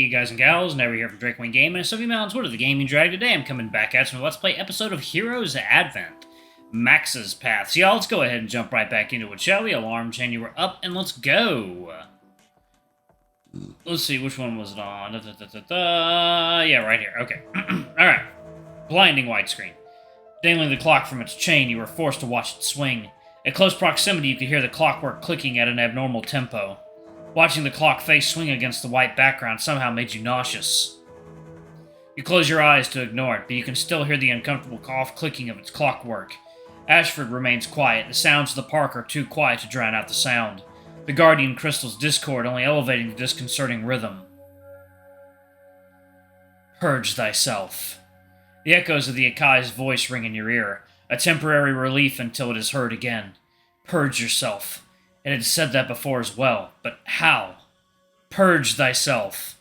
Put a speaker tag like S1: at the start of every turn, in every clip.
S1: Hey guys and gals, Never here from Drake Wayne Gaming, and some of you mountains, what are the gaming drag today? I'm coming back at you with a Let's Play episode of Heroes Advent, Max's Path. So y'all, let's go ahead and jump right back into it, shall we? Alarm chain, you were up, and let's go. Let's see, which one was it on? Yeah, right here, okay. Alright. Blinding widescreen. Dangling the clock from its chain, you were forced to watch it swing. At close proximity, you could hear the clockwork clicking at an abnormal tempo. Watching the clock face swing against the white background somehow made you nauseous. You close your eyes to ignore it, but you can still hear the uncomfortable cough clicking of its clockwork. Ashford remains quiet. The sounds of the park are too quiet to drown out the sound. The Guardian Crystal's discord only elevating the disconcerting rhythm. Purge thyself. The echoes of the Akai's voice ring in your ear, a temporary relief until it is heard again. Purge yourself. It had said that before as well, but how? Purge thyself.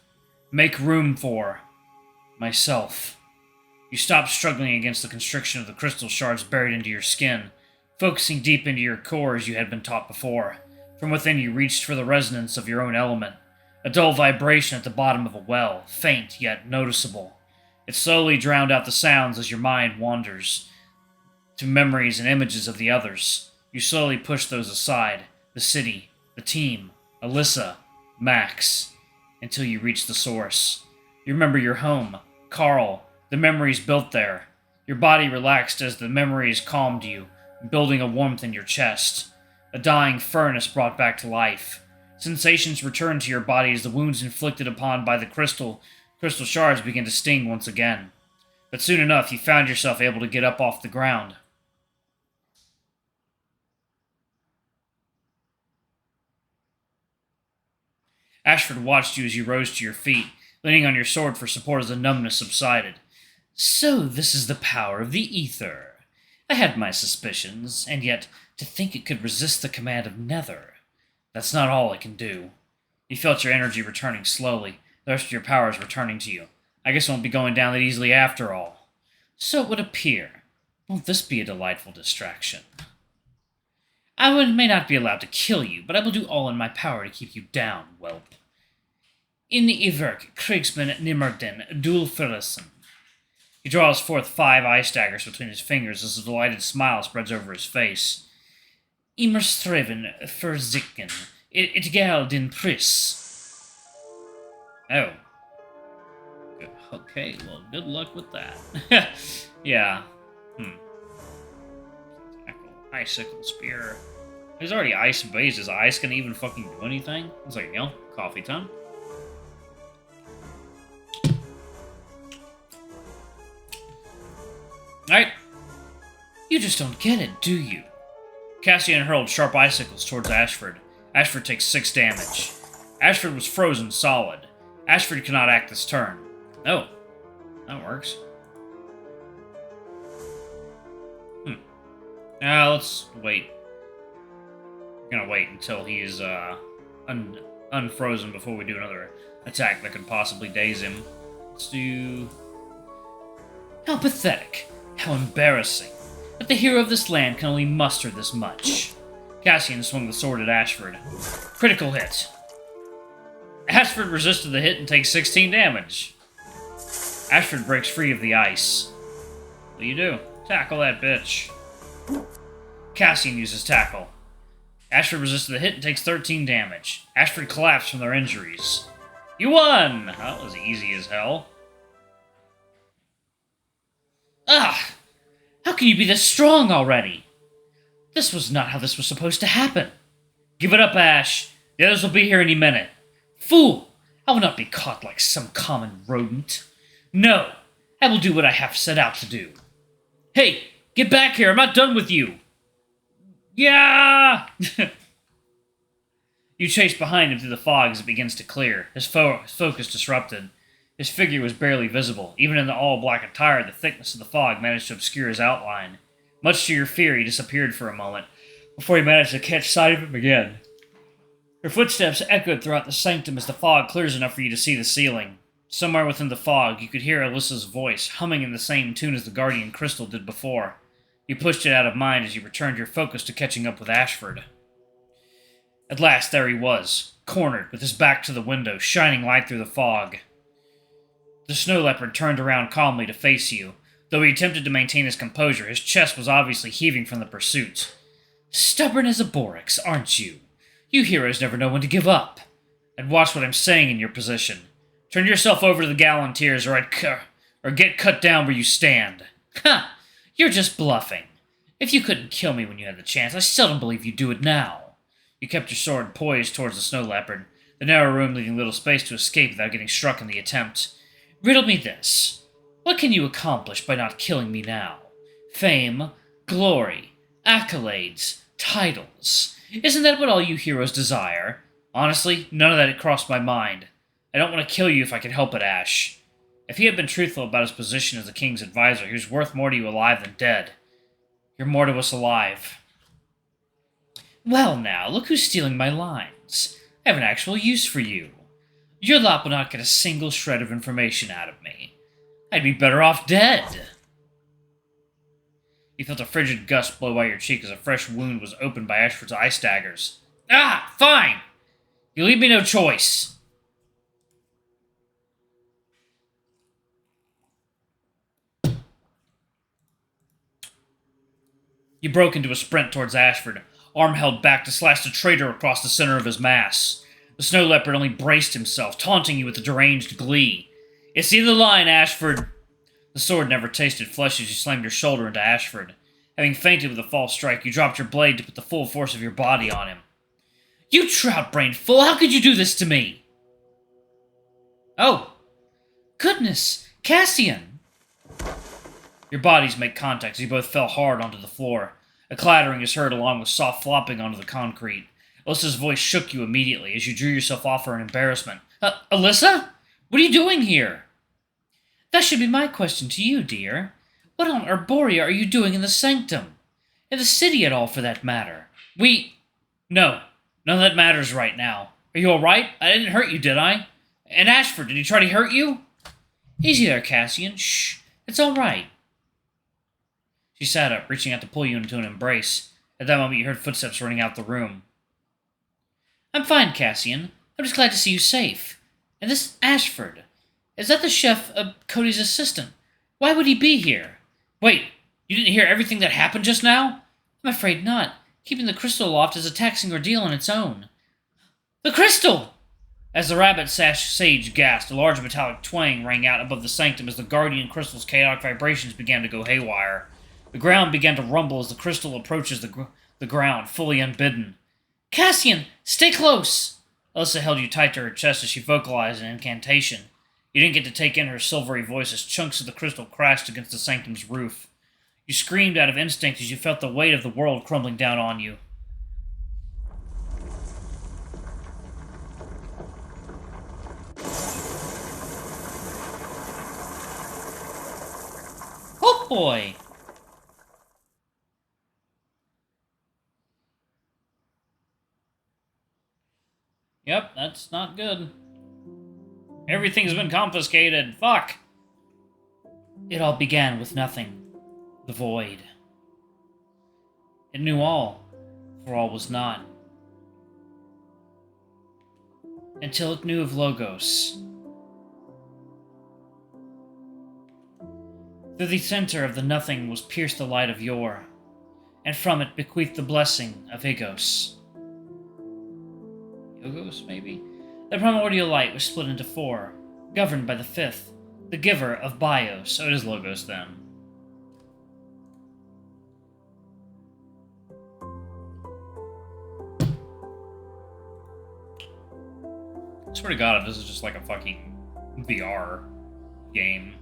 S1: Make room for myself. You stopped struggling against the constriction of the crystal shards buried into your skin, focusing deep into your core as you had been taught before. From within you reached for the resonance of your own element, a dull vibration at the bottom of a well, faint yet noticeable. It slowly drowned out the sounds as your mind wanders to memories and images of the others. You slowly push those aside. The city, the team, Alyssa, Max, until you reach the source. You remember your home, Carl, the memories built there. Your body relaxed as the memories calmed you, building a warmth in your chest. A dying furnace brought back to life. Sensations returned to your body as the wounds inflicted upon by the crystal shards began to sting once again. But soon enough, you found yourself able to get up off the ground. Ashford watched you as you rose to your feet, leaning on your sword for support as the numbness subsided. So this is the power of the ether. I had my suspicions, and yet to think it could resist the command of Nether. That's not all it can do. You felt your energy returning slowly, the rest of your powers returning to you. I guess it won't be going down that easily after all. So it would appear. Won't this be a delightful distraction? May not be allowed to kill you, but I will do all in my power to keep you down, whelp. In Iverk, Kriegsman Nimmerden, Dulferlison. He draws forth 5 ice daggers between his fingers as a delighted smile spreads over his face. Immer Streven, Verzicken, Itgal din Pris. Oh. Okay, well, good luck with that. Yeah. Icicle spear. He's already ice based. Is ice gonna even fucking do anything? It's like, coffee time. Alright. You just don't get it, do you? Cassian hurled sharp icicles towards Ashford. Ashford takes 6 damage. Ashford was frozen solid. Ashford cannot act this turn. Oh. That works. Now let's wait. We're gonna wait until he is unfrozen before we do another attack that could possibly daze him. Let's do... How pathetic. How embarrassing. That the hero of this land can only muster this much. Cassian swung the sword at Ashford. Critical hit. Ashford resisted the hit and takes 16 damage. Ashford breaks free of the ice. What do you do? Tackle that bitch. Cassian uses tackle. Ashford resisted the hit and takes 13 damage. Ashford collapsed from their injuries. You won! That was easy as hell. Ah! How can you be this strong already? This was not how this was supposed to happen. Give it up, Ash. The others will be here any minute. Fool! I will not be caught like some common rodent. No! I will do what I have set out to do. Hey! Get back here! I'm not done with you! Yeah! You chase behind him through the fog as it begins to clear, his focus disrupted. His figure was barely visible. Even in the all-black attire, the thickness of the fog managed to obscure his outline. Much to your fear, he disappeared for a moment, before you managed to catch sight of him again. Your footsteps echoed throughout the sanctum as the fog clears enough for you to see the ceiling. Somewhere within the fog, you could hear Alyssa's voice, humming in the same tune as the Guardian Crystal did before. You pushed it out of mind as you returned your focus to catching up with Ashford. At last, there he was, cornered, with his back to the window, shining light through the fog. The snow leopard turned around calmly to face you. Though he attempted to maintain his composure, his chest was obviously heaving from the pursuit. Stubborn as a borax, aren't you? You heroes never know when to give up. And watch what I'm saying in your position. Turn yourself over to the Gallanteers, or get cut down where you stand. Ha! You're just bluffing. If you couldn't kill me when you had the chance, I still don't believe you'd do it now. You kept your sword poised towards the snow leopard, the narrow room leaving little space to escape without getting struck in the attempt. Riddle me this. What can you accomplish by not killing me now? Fame, glory, accolades, titles. Isn't that what all you heroes desire? Honestly, none of that had crossed my mind. I don't want to kill you if I can help it, Ash. If he had been truthful about his position as the king's advisor, he was worth more to you alive than dead. You're more to us alive. Well now, look who's stealing my lines. I have an actual use for you. Your lot will not get a single shred of information out of me. I'd be better off dead. You felt a frigid gust blow by your cheek as a fresh wound was opened by Ashford's ice daggers. Ah, fine! You leave me no choice. You broke into a sprint towards Ashford, arm held back to slash the traitor across the center of his mass. The snow leopard only braced himself, taunting you with a deranged glee. It's the end of the line, Ashford. The sword never tasted flesh as you slammed your shoulder into Ashford. Having fainted with a false strike, you dropped your blade to put the full force of your body on him. You trout-brained fool, how could you do this to me? Oh, goodness, Cassian! Your bodies make contact as you both fell hard onto the floor. A clattering is heard along with soft flopping onto the concrete. Alyssa's voice shook you immediately as you drew yourself off her in embarrassment. Alyssa? What are you doing here? That should be my question to you, dear. What on Arborea are you doing in the sanctum? In the city at all, for that matter? No, none of that matters right now. Are you alright? I didn't hurt you, did I? And Ashford, did he try to hurt you? Easy there, Cassian. Shh, it's alright. She sat up, reaching out to pull you into an embrace. At that moment, you heard footsteps running out the room. I'm fine, Cassian. I'm just glad to see you safe. And this Ashford, is that the chef, Cody's assistant? Why would he be here? Wait, you didn't hear everything that happened just now? I'm afraid not. Keeping the crystal aloft is a taxing ordeal on its own. The crystal! As the rabbit sage gasped, a large metallic twang rang out above the sanctum as the guardian crystal's chaotic vibrations began to go haywire. The ground began to rumble as the crystal approaches the ground, fully unbidden. Cassian, stay close! Alyssa held you tight to her chest as she vocalized an incantation. You didn't get to take in her silvery voice as chunks of the crystal crashed against the sanctum's roof. You screamed out of instinct as you felt the weight of the world crumbling down on you. Oh boy! Yep, that's not good. Everything's been confiscated. Fuck! It all began with nothing. The void. It knew all, for all was not. Until it knew of Logos. Through the center of the nothing was pierced the light of Yor, and from it bequeathed the blessing of Igos. Yogos, maybe? The primordial light was split into four, governed by the fifth, the giver of Bios. So it is Logos then. I swear to God, if this is just like a fucking VR game.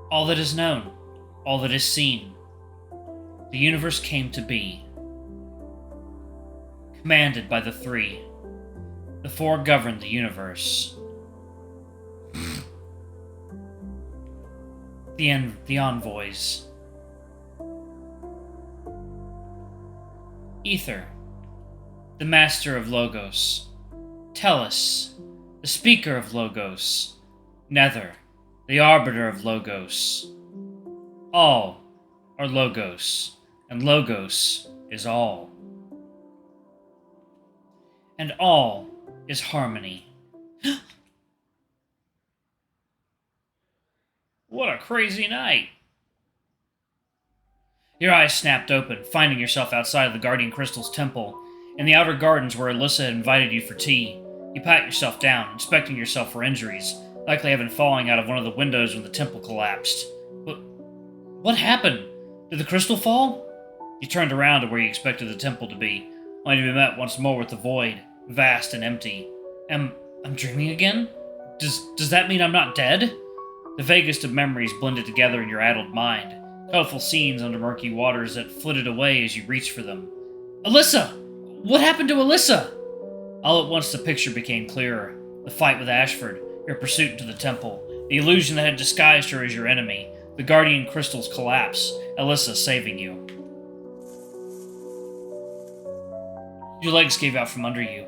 S1: All that is known, all that is seen, the universe came to be. Commanded by the three, the four governed the universe. The envoys. Ether, the master of Logos. Tellus, the speaker of Logos. Nether, the arbiter of Logos. All are Logos, and Logos is all. And all is harmony. What a crazy night. Your eyes snapped open, finding yourself outside of the Guardian Crystal's temple, in the outer gardens where Alyssa had invited you for tea. You pat yourself down, inspecting yourself for injuries, likely having fallen out of one of the windows when the temple collapsed. What happened? Did the crystal fall? You turned around to where you expected the temple to be, only to be met once more with the void, vast and empty. I'm dreaming again? Does that mean I'm not dead? The vaguest of memories blended together in your addled mind, colorful scenes under murky waters that flitted away as you reached for them. Alyssa! What happened to Alyssa? All at once the picture became clearer. The fight with Ashford, your pursuit into the temple, the illusion that had disguised her as your enemy, the Guardian Crystal's collapse, Alyssa saving you. Your legs gave out from under you,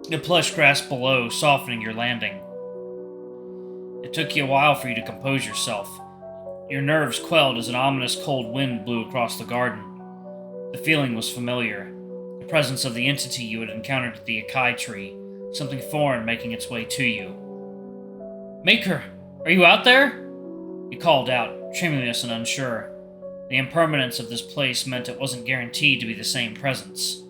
S1: the plush grass below softening your landing. It took you a while for you to compose yourself. Your nerves quelled as an ominous cold wind blew across the garden. The feeling was familiar, the presence of the entity you had encountered at the acai tree, something foreign making its way to you. Maker, are you out there? You called out, tremulous and unsure. The impermanence of this place meant it wasn't guaranteed to be the same presence.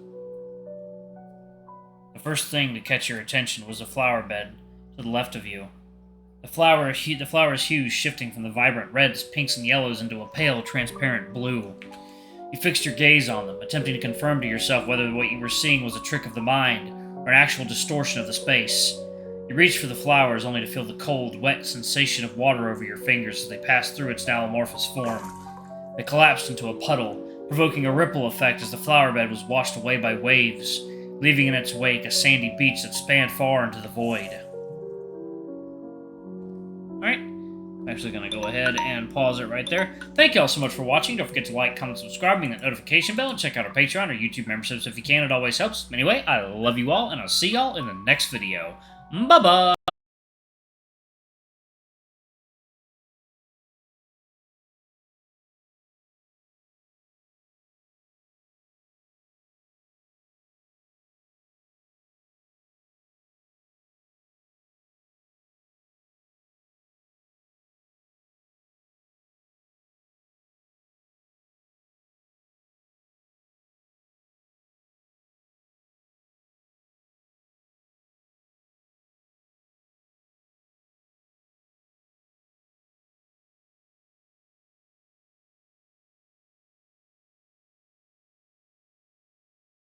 S1: The first thing to catch your attention was a flower bed to the left of you. The flower's hues shifting from the vibrant reds, pinks, and yellows into a pale, transparent blue. You fixed your gaze on them, attempting to confirm to yourself whether what you were seeing was a trick of the mind or an actual distortion of the space. You reached for the flowers only to feel the cold, wet sensation of water over your fingers as they passed through its now amorphous form. They collapsed into a puddle, provoking a ripple effect as the flower bed was washed away by waves, leaving in its wake a sandy beach that spanned far into the void. Alright, I'm actually going to go ahead and pause it right there. Thank you all so much for watching. Don't forget to like, comment, subscribe, ring that notification bell, and check out our Patreon or YouTube memberships if you can. It always helps. Anyway, I love you all, and I'll see y'all in the next video. Bye-bye!